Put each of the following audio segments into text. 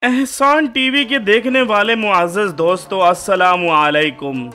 एहसान टीवी के देखने वाले मुआज़्ज़ज़ दोस्तों, अस्सलामु अलैकुम।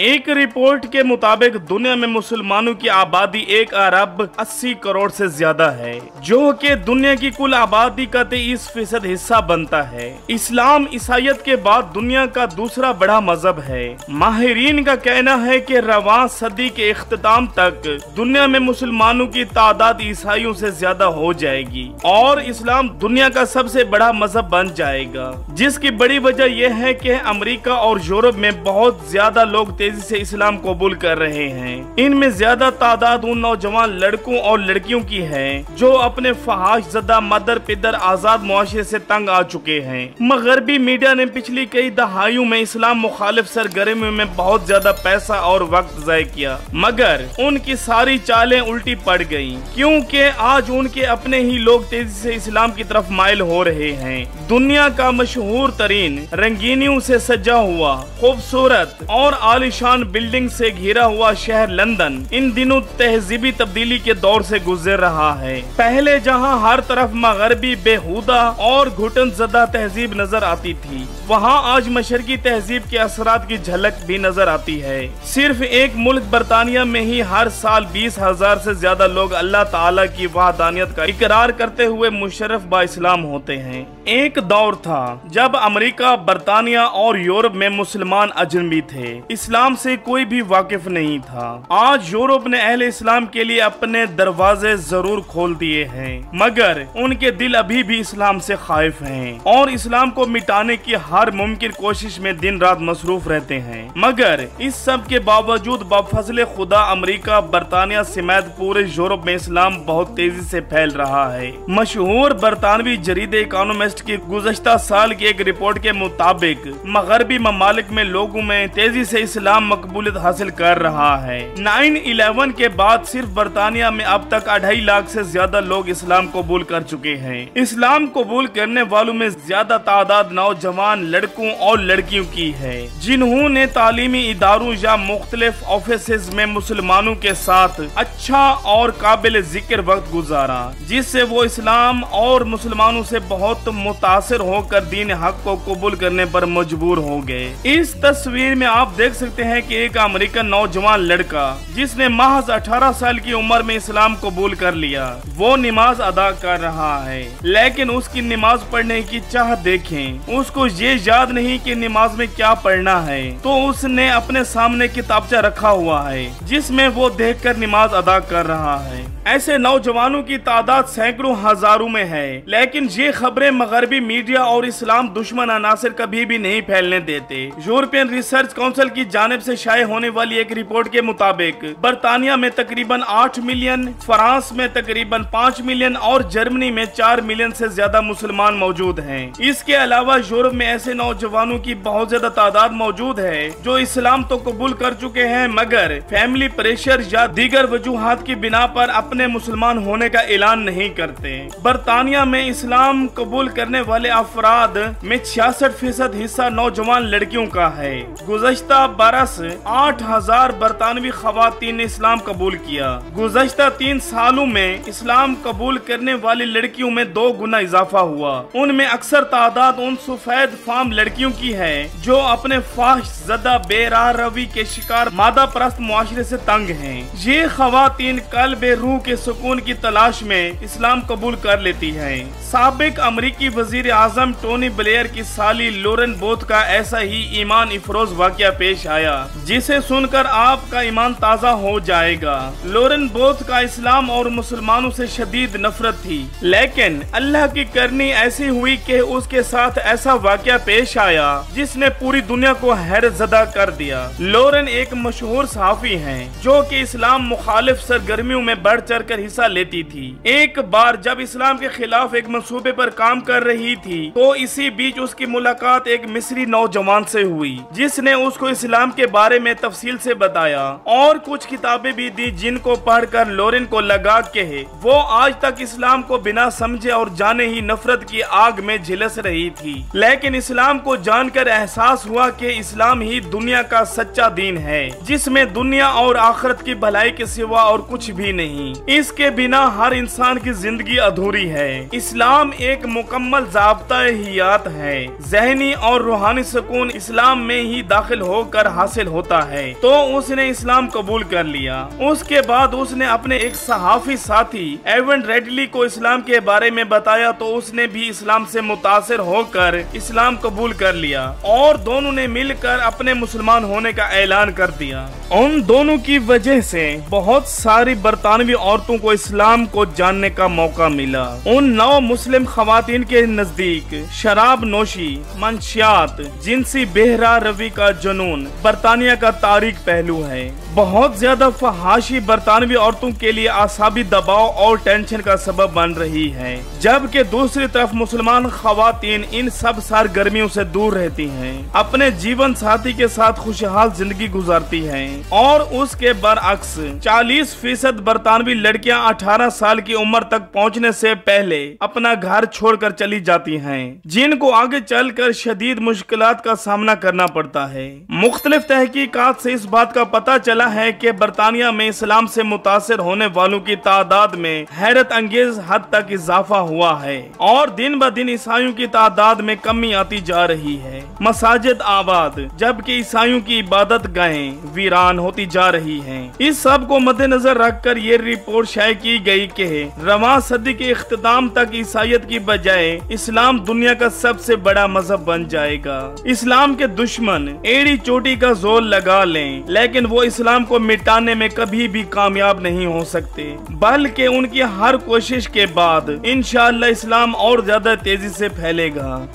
एक रिपोर्ट के मुताबिक दुनिया में मुसलमानों की आबादी 1 अरब 80 करोड़ से ज्यादा है, जो कि दुनिया की कुल आबादी का 23% हिस्सा बनता है। इस्लाम ईसाईयत के बाद दुनिया का दूसरा बड़ा मजहब है। माहिरीन का कहना है कि रवां सदी के इख्तिताम तक दुनिया में मुसलमानों की तादाद ईसाइयों से ज्यादा हो जाएगी और इस्लाम दुनिया का सबसे बड़ा मजहब बन जाएगा, जिसकी बड़ी वजह यह है कि अमेरिका और यूरोप में बहुत ज्यादा लोग तेजी से इस्लाम कबूल कर रहे हैं। इनमें ज्यादा तादाद उन नौजवान लड़कों और लड़कियों की है जो अपने फहाश ज़दा मदर पिदर आजाद मुआशरे से तंग आ चुके हैं। मगरबी मीडिया ने पिछली कई दहाइयों में इस्लाम मुखालिफ सरगर्मियों में बहुत ज्यादा पैसा और वक्त ज़ाय किया, मगर उनकी सारी चालें उल्टी पड़ गयी, क्योंकि आज उनके अपने ही लोग तेजी से इस्लाम की तरफ माइल हो रहे हैं। दुनिया का मशहूर तरीन रंगीनियों से सजा हुआ खूबसूरत और आलिशान बिल्डिंग से घिरा हुआ शहर लंदन इन दिनों तहजीबी तब्दीली के दौर से गुजर रहा है। पहले जहां हर तरफ मगरबी बेहुदा और घुटन ज़दा तहजीब नजर आती थी, वहां आज मशरकी तहजीब के असरात की झलक भी नजर आती है। सिर्फ एक मुल्क बरतानिया में ही हर साल 20,000 से ज्यादा लोग अल्लाह ताला की वहदानियत का इकरार करते हुए मुशर्रफ बा इस्लाम होते हैं। एक दौर था जब अमेरिका, बरतानिया और यूरोप में मुसलमान अजनबी थे, इस्लाम से कोई भी वाकिफ नहीं था। आज यूरोप ने अहले इस्लाम के लिए अपने दरवाजे जरूर खोल दिए हैं, मगर उनके दिल अभी भी इस्लाम से खाइफ हैं और इस्लाम को मिटाने की हर मुमकिन कोशिश में दिन रात मसरूफ रहते हैं। मगर इस सब के बावजूद बफज़ल खुदा अमेरिका, बरतानिया समेत पूरे यूरोप में इस्लाम बहुत तेजी से फैल रहा है। मशहूर बरतानवी जरीदे इकोनॉमिस्ट की गुज़श्ता साल की एक रिपोर्ट के मुताबिक मगरबी ममालिक में लोगों में तेजी से इस्लाम मकबूलियत हासिल कर रहा है। 9/11 के बाद सिर्फ बरतानिया में अब तक 2.5 लाख से ज्यादा लोग इस्लाम कबूल कर चुके हैं। इस्लाम कबूल करने वालों में ज्यादा तादाद नौजवान लड़कों और लड़कियों की है, जिन्होंने तालीमी इदारों या मुख्तलिफ ऑफिसेज में मुसलमानों के साथ अच्छा और काबिल जिक्र वक्त गुजारा, जिससे वो इस्लाम और मुसलमानों से बहुत मुतासिर होकर दीन हक को कबूल करने पर मजबूर हो गए। इस तस्वीर में आप देख सकते हैं कि एक अमेरिकन नौजवान लड़का जिसने महज 18 साल की उम्र में इस्लाम कबूल कर लिया, वो नमाज अदा कर रहा है, लेकिन उसकी नमाज पढ़ने की चाह देखें, उसको ये याद नहीं कि नमाज में क्या पढ़ना है, तो उसने अपने सामने किताबचा रखा हुआ है जिसमें वो देखकर नमाज अदा कर रहा है। ऐसे नौजवानों की तादाद सैकड़ों हजारों में है, लेकिन ये खबरें मगरबी मीडिया और इस्लाम दुश्मन अनासिर कभी भी नहीं फैलने देते। यूरोपियन रिसर्च काउंसिल की जानिब से शाये होने वाली एक रिपोर्ट के मुताबिक बरतानिया में तकरीबन 8 मिलियन, फ्रांस में तकरीबन 5 मिलियन और जर्मनी में 4 मिलियन से ज्यादा मुसलमान मौजूद हैं। इसके अलावा यूरोप में ऐसे नौजवानों की बहुत ज्यादा तादाद मौजूद है जो इस्लाम तो कबूल कर चुके हैं, मगर फैमिली प्रेशर या दीगर वजूहात की बिना पर अपने मुसलमान होने का ऐलान नहीं करते। बरतानिया में इस्लाम कबूल करने वाले अफराद में 66% हिस्सा नौजवान लड़कियों का है। गुज़श्ता बरस 8,000 बरतानवी खवातीन ने इस्लाम कबूल किया। गुज़श्ता 3 सालों में इस्लाम कबूल करने वाली लड़कियों में 2 गुना इजाफा हुआ। उनमें अक्सर तादाद उन सफेद फार्म लड़कियों की है जो अपने फाहिश ज़दा बेराह रवी के शिकार मादा परस्त मुआशरे से तंग हैं। ये खवातीन कल्बे रूह के सुकून की तलाश में इस्लाम कबूल कर लेती हैं। साबिक अमरीकी वजीर आजम टोनी ब्लेयर की साली लोरेन बोथ का ऐसा ही ईमान इफरोज वाकया पेश आया, जिसे सुनकर आपका ईमान ताज़ा हो जाएगा। लोरेन बोथ का इस्लाम और मुसलमानों से शदीद नफरत थी, लेकिन अल्लाह की करनी ऐसी हुई कि उसके साथ ऐसा वाकया पेश आया जिसने पूरी दुनिया को हैरतज़दा कर दिया। लोरेन एक मशहूर सहाफी हैं जो कि इस्लाम मुखालिफ सरगर्मियों में बढ़ चढ़ कर हिस्सा लेती थी। एक बार जब इस्लाम के खिलाफ एक मंसूबे पर काम कर रही थी, तो इसी बीच उसकी मुलाकात एक मिस्री नौजवान से हुई जिसने उसको इस्लाम के बारे में तफसील से बताया और कुछ किताबें भी दी, जिनको पढ़कर लोरेन को लगा कि वो आज तक इस्लाम को बिना समझे और जाने ही नफरत की आग में झिलस रही थी। लेकिन इस्लाम को जानकर एहसास हुआ कि इस्लाम ही दुनिया का सच्चा दीन है, जिसमें दुनिया और आखिरत की भलाई के सिवा और कुछ भी नहीं। इसके बिना हर इंसान की जिंदगी अधूरी है। इस्लाम एक मुकम्मल ज़ाब्ता हियात है। ज़हनी और रूहानी सुकून इस्लाम में ही दाखिल होकर हासिल होता है। तो उसने इस्लाम कबूल कर लिया। उसके बाद उसने अपने एक सहाफी साथी एवन रेडली को इस्लाम के बारे में बताया, तो उसने भी इस्लाम से मुतासिर होकर इस्लाम कबूल कर लिया और दोनों ने मिलकर अपने मुसलमान होने का ऐलान कर दिया। उन दोनों की वजह से बहुत सारी बरतानवी औरतों को इस्लाम को जानने का मौका मिला। उन 9 मुस्लिम खवातीन के नजदीक शराब नोशी, मंशियात, जिनसी बेहरा रवी का जुनून बरतानिया का तारीख पहलू है। बहुत ज्यादा फहाशी बरतानवी औरतों के लिए आसाबी दबाव और टेंशन का सबब बन रही है, जबकि दूसरी तरफ मुसलमान खवातीन इन सब सरगर्मियों से दूर रहती हैं, अपने जीवन साथी के साथ खुशहाल जिंदगी गुजारती हैं और उसके बरअक्स 40% बरतानवी लड़कियां 18 साल की उम्र तक पहुंचने से पहले अपना घर छोड़कर चली जाती हैं, जिनको आगे चलकर शदीद मुश्किलात का सामना करना पड़ता है। मुख्तलिफ तहकीकात से इस बात का पता चला है कि बरतानिया में इस्लाम से मुतासिर होने वालों की तादाद में हैरत अंगेज हद तक इजाफा हुआ है और दिन ब दिन ईसाइयों की तादाद में कमी आती जा रही है। मसाजिद आबाद जबकि ईसाइयों की इबादत गाहें वीरान होती जा रही हैं। इस सब को मद्देनजर रखकर ये रिपोर्ट शाये की गई कि रवां सदी के इख्तिताम तक ईसाइयत की बजाय इस्लाम दुनिया का सबसे बड़ा मजहब बन जाएगा। इस्लाम के दुश्मन एड़ी चोटी का जोर लगा लें, लेकिन वो इस्लाम को मिटाने में कभी भी कामयाब नहीं हो सकते, बल्कि उनकी हर कोशिश के बाद इंशाअल्लाह इस्लाम और ज्यादा तेजी से फैलेगा।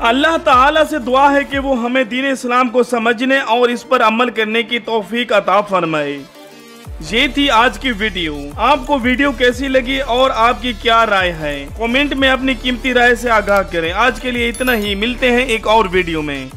अल्लाह ताला से दुआ है कि वो हमें दीन इस्लाम को समझने और इस पर अमल करने की तौफीक अता फरमाए। ये थी आज की वीडियो। आपको वीडियो कैसी लगी और आपकी क्या राय है, कमेंट में अपनी कीमती राय से आगाह करें। आज के लिए इतना ही, मिलते हैं एक और वीडियो में।